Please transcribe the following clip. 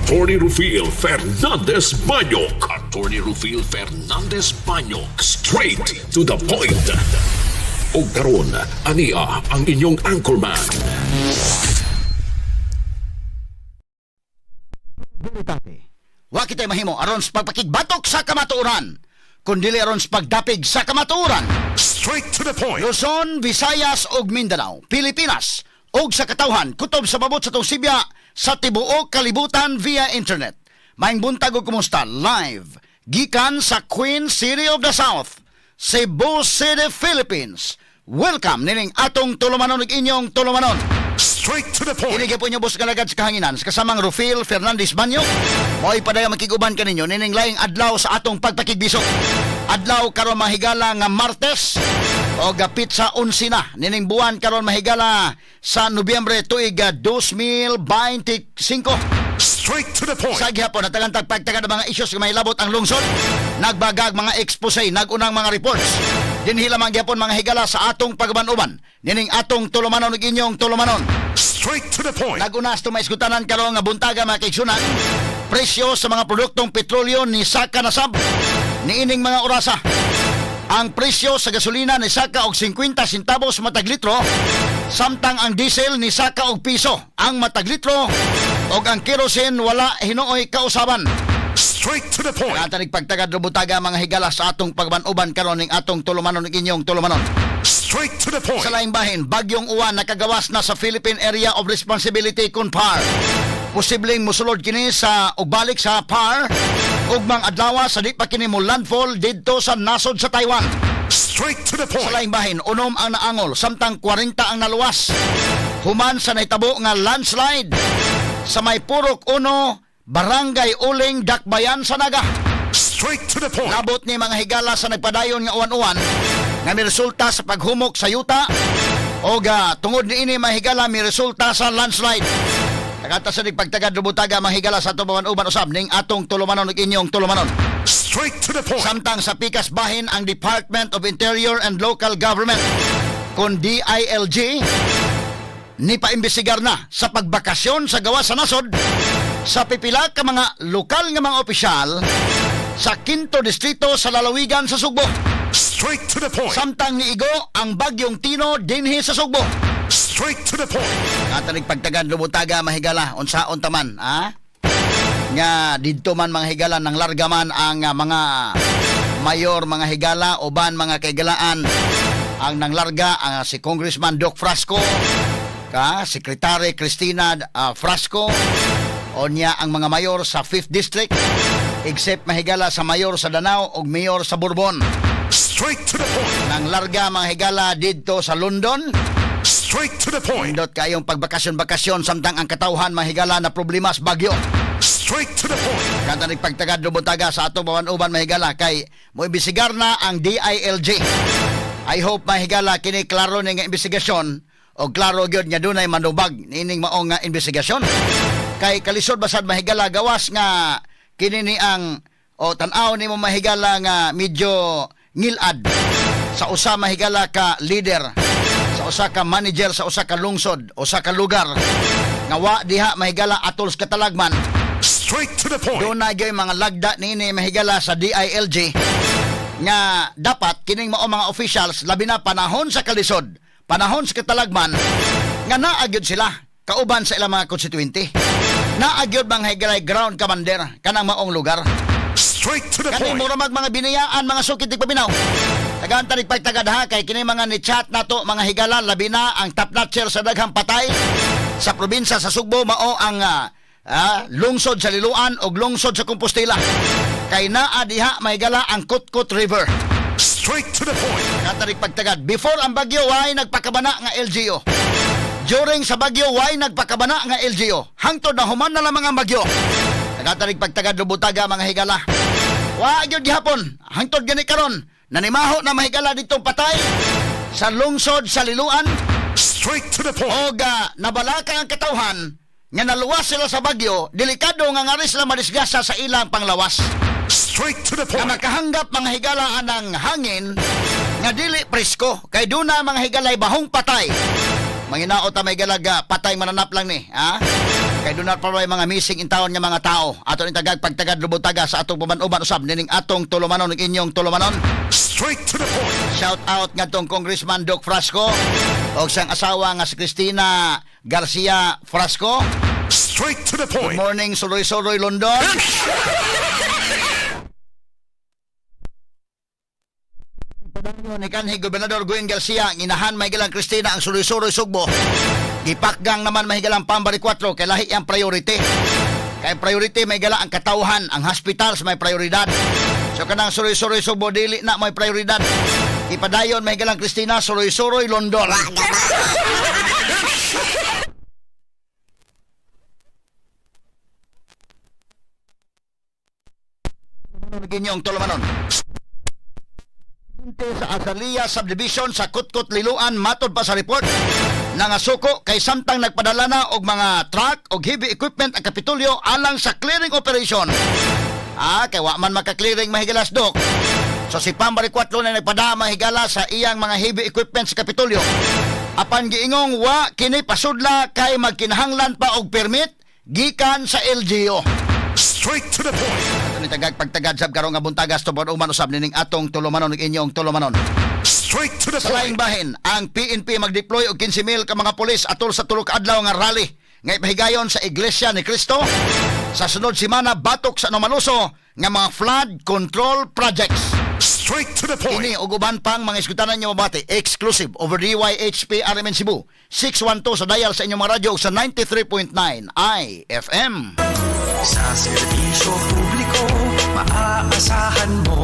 Attorney Rufil Fernandez Banyok. Attorney Rufil Fernandez Banyok. Straight to the point. O karon, ania ang inyong anchorman. Wa kita'y mahimo aron sa pagpakigbatok sa kamatuoran, kundili aron sa pagdapig sa kamatuoran. Straight to the point. Luzon, Visayas ug Mindanao, Pilipinas ug sa katawhan kutob sa babot sa Sibya sa tibuok kalibutan via internet. Maayong buntag ug kumusta live gikan sa Queen City of the South, Cebu City, Philippines. Welcome nining atong tulumanon ug inyong tulumanon. Straight to the point. Inigay po niyo boss kalagad sa kahanginan sa kasamang Rufil Fernandez Banyok. Mo'y padaya makiguban kaninyo nining laing adlaw sa atong pagpakigbisok. Adlaw karon mahigala nga Martes o gapit sa 11 na nining buwan karon mahigala sa Nobyembre tuig 2025. Straight to the point. Sa gihapon natagantag pagtagad mga issues nga mahilabot ang lungsod. Nagbagag mga expose, nagunang mga reports. Dinhi lamang gihapon mga higala sa atong pagbanuban nining atong tulumanon ug inyong tulumanon. Straight to the point. Nagunas to maisgutanan karon nga buntaga mga kaigsunan. Presyo sa mga produktong petrolyo ni saka na sab niining mga orasa. Ang presyo sa gasolina ni saka og 50 centavos matag litro, samtang ang diesel ni saka og piso ang matag litro, og ang kerosene wala hinuoy kausaban. Straight to the point. Natanig pagtagad rubutaga mga higala sa atong pagbanuban karon ning atong tulumanon ug inyong tulumanon. Straight to the point. Sa laing bahin, bagyong uwan nakagawas na sa Philippine Area of Responsibility kun PAR. Posibleng musulod kini sa ugbalik sa PAR ug mga adlaw sa di pa kini mo landfall didto sa nasod sa Taiwan. Straight to the Sa point. laing bahin, unom ang naangol samtang 40 ang naluwas. Human sa naitabo nga landslide sa may Purok 1, Barangay Uling, Dakbayan sa Naga. Straight to the point. Labot ni mga higala sa nagpadayon nga uwan-uwan nga may resulta sa paghumok sa yuta o tungod ni ini mga higala may resulta sa landslide. Nakata sa nagpagtagad rubutaga mga higala sa atong uban usab ning atong tulumanon ug inyong tulumanon. Straight to the point. Samtang sa pikas bahin ang Department of Interior and Local Government kun DILG ni paimbestigar na sa pagbakasyon sa gawas sa nasod sa pipila ka mga lokal nga mga opisyal sa 5th distrito sa lalawigan sa Sugbo. Straight to the point. Samtang niigo ang bagyong Tino dinhi sa Sugbo. Straight to the point. Katanig pagtagad lumutaga mahigala unsaon taman, ha? Nga didto man mga higala nang larga man ang mga mayor mga higala uban mga kaigalaan ang nanglarga si Congressman Doc Frasco, Secretary Cristina Frasco, o niya ang mga mayor sa 5th District, except mahigala sa mayor sa Danao o mayor sa Bourbon. Straight to the point. Nang larga mga higala dito sa London, Straight to the point. indot kayong pagbakasyon-bakasyon samtang ang katawhan mga higala na problema sa bagyo. Straight to the point. Katanig pagtagad lumutaga sa atong bawan-uban mahigala kay mo imbisigar na ang DILG. I hope mahigala kini klaro ning investigasyon o klaro gyud nga dunay manubag nining maong nga investigasyon. Kay kalisod basad mahigala gawas nga kini ni ang o tan-aw nimo mahigala nga medyo ngilad sa usa mahigala ka leader, sa usa ka manager sa usa ka lungsod, usa ka lugar nga wa diha mahigala atol sa katalagman. Straight to the point. Doon na gyud mga lagda nini mahigala sa DILG nga dapat kining mao mga officials labi na panahon sa kalisod, panahon sa katalagman nga naagyod sila kauban sa ilang mga konstituente. Naagyod mga higala ground commander kanang maong lugar. Straight to the Kani point. mura mga binayaan mga sukit pabinaw. Tagaan tanig pagtagad ha kay kini mga ni chat nato mga higala labi na ang top notcher sa daghang patay sa probinsya sa Sugbo mao ang lungsod sa Liloan o lungsod sa Compostela. Kay naa diha mahigala ang Kutkut River. Straight to the point. Katanig pagtagad before ang bagyo way nagpakabana nga LGO. During sa bagyo way nagpakabana nga LGO. Hangtod na human na lamang ang bagyo. Katanig pagtagad lubutaga mga higala. Wa gyud gihapon hangtod gani karon nanimaho na mahigala ditong patay sa lungsod sa Liloan. Straight to the point. O nabalaka ang katawhan nga naluwas sila sa bagyo, delikado nga nga sila madisgasa sa ilang panglawas. Straight to the Nga point. makahanggap mga higalaan ng hangin nga dili presko kay duna mga higalay bahong patay. Manginaot ta may galaga patay mananap lang ni, ha? Kay doon na pa may mga missing in town nga mga tao. Ato ni tagag pagtagad lubot-taga sa atong paman-uban usab nining atong tulumanon ng inyong tulumanon. Straight to the point. Shout out ngadtong Congressman Doc Frasco og siyang asawa nga si Cristina Garcia Frasco. Straight to the Good point. morning, Suroy-Suroy, London. Padayon ni kanhi Gobernador Gwen Garcia, inahan mahigalang Cristina ang Suroy-Suroy Sugbo. Ipakgang naman mahigalang Pambari 4 kay lahi ang priority. Kay priority mahigala ang katawhan, ang hospitals may prioridad. So kanang Suroy-Suroy Sugbo dili na may prioridad. Ipadayon mahigalang Cristina Suroy-Suroy London. Ginyong tulumanon. Sa Azalea Subdivision sa Kutkot Liluan matod pa sa report nangasuko kay samtang nagpadala na og mga truck og heavy equipment ang Kapitolyo alang sa clearing operation. Kay wa man maka-clearing mahigalas dok. So si Pambari 4 na nagpada mahigala sa iyang mga heavy equipment sa Kapitolyo. Apan giingong wa kini pasudla kay magkinahanglan pa og permit gikan sa LGU. Straight to the point. Ni tagag pagtagad sab karong nga buntagas tubod uman usab nining atong tulumanon ug inyong tulumanon. Straight to the Sa laing point. bahin, ang PNP mag-deploy og 15,000 ka mga pulis atol sa tulo ka adlaw nga rally nga ipahigayon sa Iglesia ni Cristo sa sunod semana batok sa Nomaluso nga mga flood control projects. Straight to the point. Ini ug uban pang mga iskutanan niyo mabati exclusive over DYHP RMN Cebu 612 sa dial sa inyong mga radyo sa 93.9 IFM. Sa serbisyo publiko, maaasahan mo